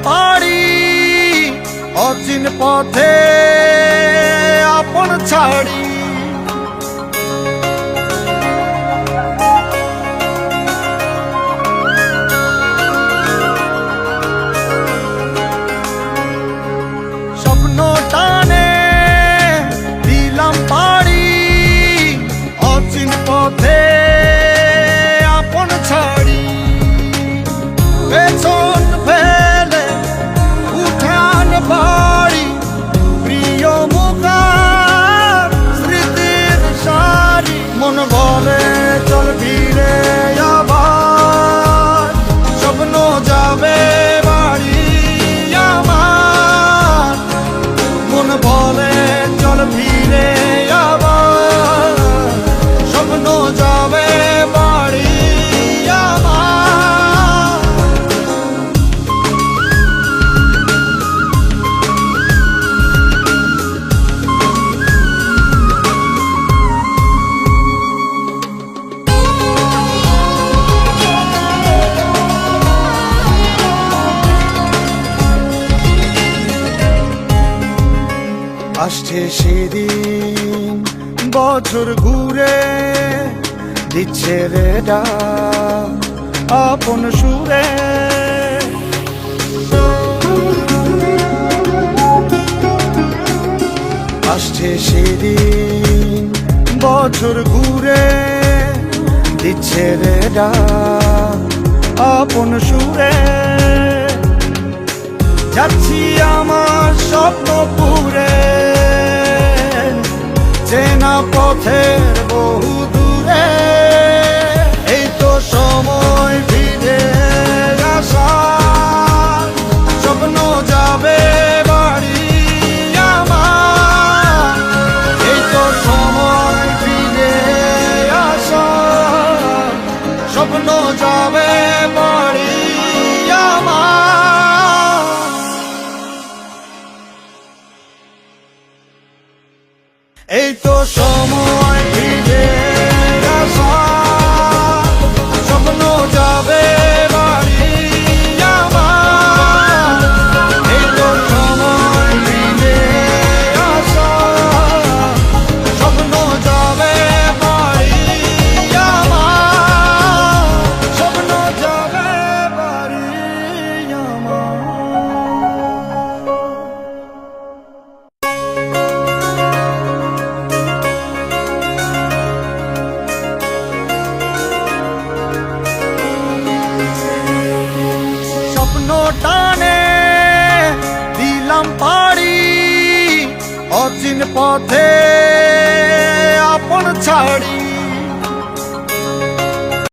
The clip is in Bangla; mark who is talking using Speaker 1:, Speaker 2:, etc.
Speaker 1: পাড়ি অচিন পথে আপন ছাড়ি। স্বপ্ন টানে দিলাম পাড়ি অচিন পথে আপন ছাড়ি। পেছন ফেলে উঠান বাড়ি প্রিয় মুখার স্মৃতির সারি। মন বলে চল ফিরে আবার স্বপ্ন যাবে বাড়ি আমার। মন বলে চল ফিরে আবার স্বপ্ন যাবে বাড়ি আমার। আসছে সেদিন বছর ঘুরে দিচ্ছে রে ডাক আপন সুরে। আসছে সেদিন বছর ঘুরে দিচ্ছে রে ডাক আপন সুরে। যাচ্ছি আমার স্বপ্ন পুরে চেনা পথের বহু দূরে। এই তো সময় ফিরে আসার স্বপ্ন যাবে বাড়ি আমার। এই তো সময় ফিরে আসার স্বপ্ন যাবে বাড়ি আমার। এই তো সময় ফিরে আসার স্বপ্ন যাবে বাড়ি আমার। এই তো সময় ফিরে আসার স্বপ্ন যাবে বাড়ি আমার। স্বপ্ন যাবে বাড়ি আমার। স্বপ্ন টানে দিলাম পাড়ি অচিন পথে আপন ছাড়ি।